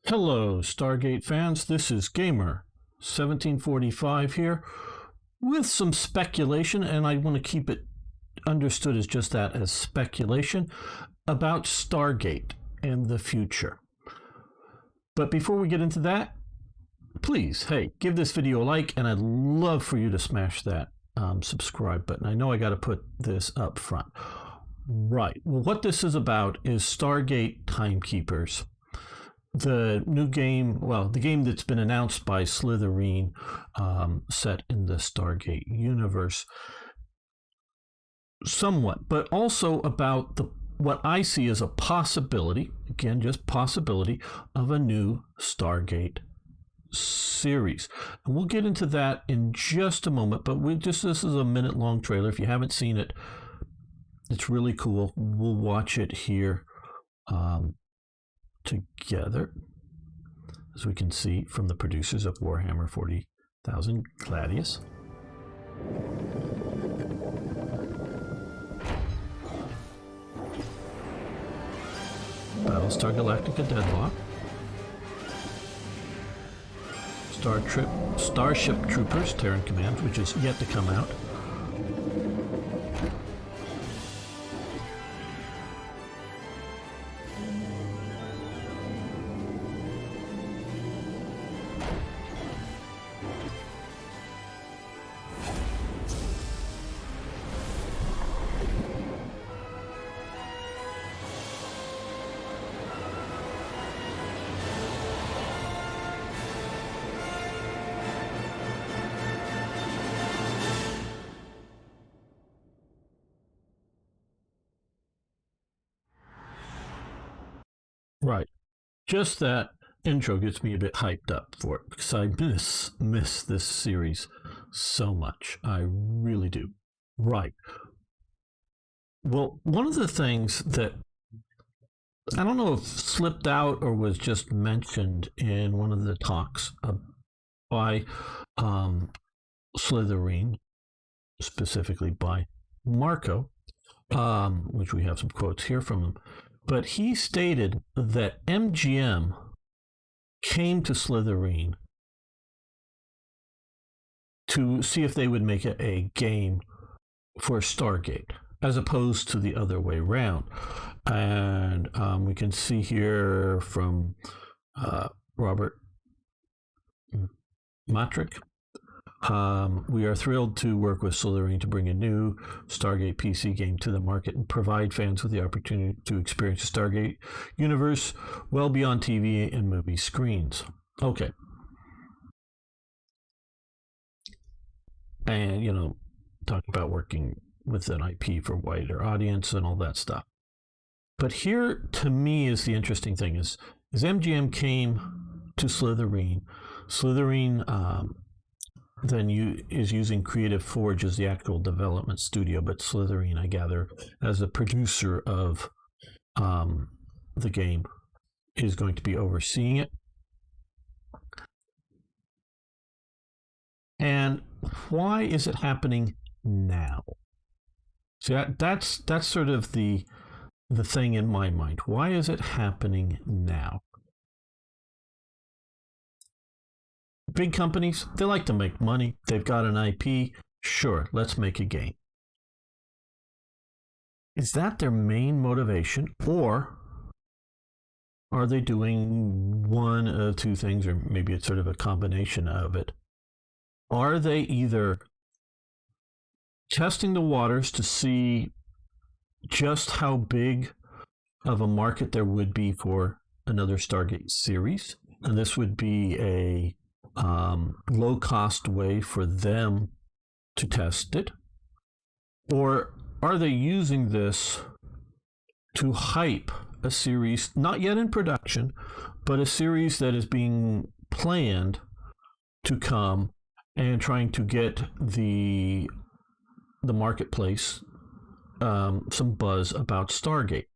Hello, Stargate fans. This is Gamer 1745 here with some speculation, and I want to keep it understood as just that, as speculation about Stargate and the future. But before we get into that, please, hey, give this video a like, and I'd love for you to smash that subscribe button. I know I got to put this up front. Right. Well, what this is about is Stargate Timekeepers. The new game, well, the game that's been announced by Slitherine, set in the Stargate universe, somewhat, but also about what I see as a possibility, again, just possibility, of a new Stargate series. And we'll get into that in just a moment, but this is a minute-long trailer. If you haven't seen it, it's really cool. We'll watch it here together, as we can see from the producers of Warhammer 40,000 Gladius. Battlestar Galactica Deadlock, Starship Troopers Terran Command, which is yet to come out. Right. Just that intro gets me a bit hyped up for it, because I miss this series so much. I really do. Right. Well, one of the things that I don't know if slipped out or was just mentioned in one of the talks by Slitherine, specifically by Marco, which we have some quotes here from him. But he stated that MGM came to Slitherine to see if they would make a game for Stargate, as opposed to the other way around. And we can see here from Robert Matrick. We are thrilled to work with Slitherine to bring a new Stargate PC game to the market and provide fans with the opportunity to experience the Stargate universe well beyond TV and movie screens. Okay. And, talk about working with an IP for wider audience and all that stuff. But here, to me, is the interesting thing is MGM came to Slitherine. Slitherine then is using Creative Forge as the actual development studio, but Slitherine, I gather, as the producer of the game, is going to be overseeing it. And why is it happening now? See, that's sort of the thing in my mind. Why is it happening now? Big companies, they like to make money. They've got an IP. Sure, let's make a game. Is that their main motivation? Or are they doing one of two things, or maybe it's sort of a combination of it? Are they either testing the waters to see just how big of a market there would be for another Stargate series, and this would be a low-cost way for them to test it? Or are they using this to hype a series, not yet in production, but a series that is being planned to come, and trying to get the marketplace some buzz about Stargate?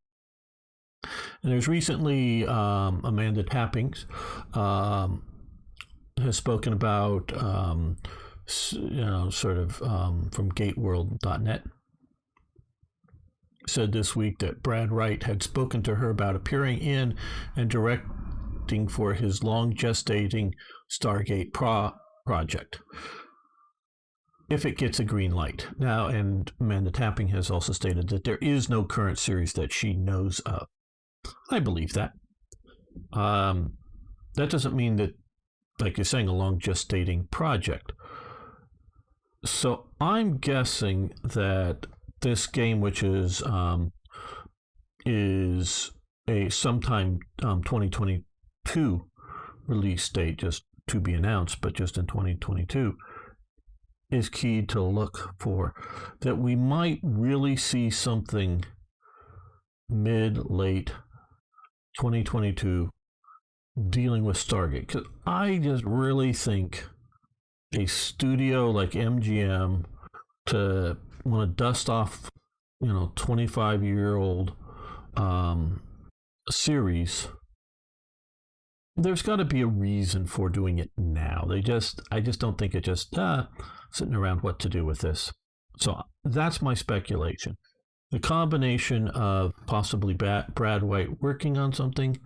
And there's recently Amanda Tappings has spoken about, sort of from gateworld.net, said this week that Brad Wright had spoken to her about appearing in and direct scripting for his long gestating Stargate project, if it gets a green light. Now, and Amanda Tapping has also stated that there is no current series that she knows of. I believe that. That doesn't mean that, like you're saying, a long gestating project. So I'm guessing that this game, which is a sometime 2022 release date, just to be announced, but just in 2022, is key to look for. That we might really see something mid-late 2022 dealing with Stargate. Because I just really think a studio like MGM to want to dust off, 25-year-old series, there's got to be a reason for doing it now. I just don't think it just sitting around what to do with this. So that's my speculation. The combination of possibly Brad White working on something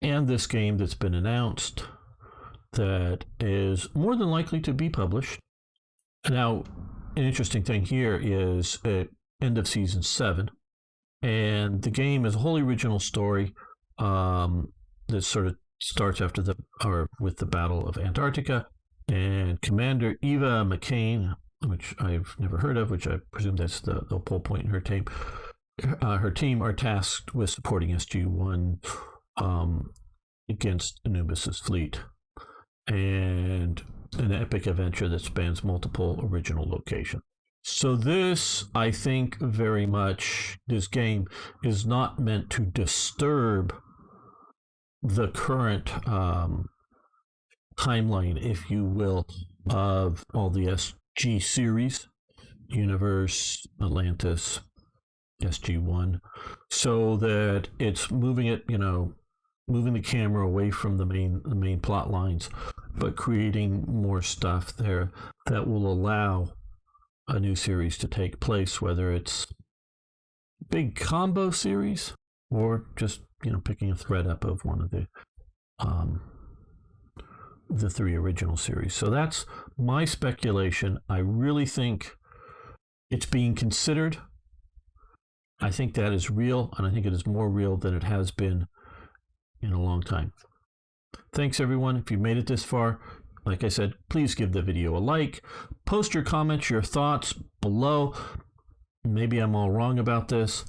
and this game that's been announced that is more than likely to be published. Now, an interesting thing here is end of season 7, and the game is a wholly original story that sort of starts with the Battle of Antarctica, and Commander Eva McCain, which I've never heard of, which I presume that's the whole point in her team. Her team are tasked with supporting SG-1 against Anubis's fleet, and an epic adventure that spans multiple original locations. So this, I think very much, this game is not meant to disturb the current timeline, if you will, of all the SG series, Universe, Atlantis, SG-1, so that it's moving the camera away from the main plot lines, but creating more stuff there that will allow a new series to take place, whether it's big combo series or just picking a thread up of one of the 3 original series. So that's my speculation. I really think it's being considered. I think that is real, and I think it is more real than it has been in a long time. Thanks everyone. If you made it this far, like I said, please give the video a like, post your comments, your thoughts below. Maybe I'm all wrong about this,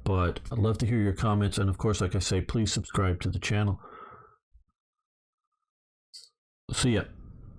but I'd love to hear your comments, and of course, like I say, please subscribe to the channel. See ya.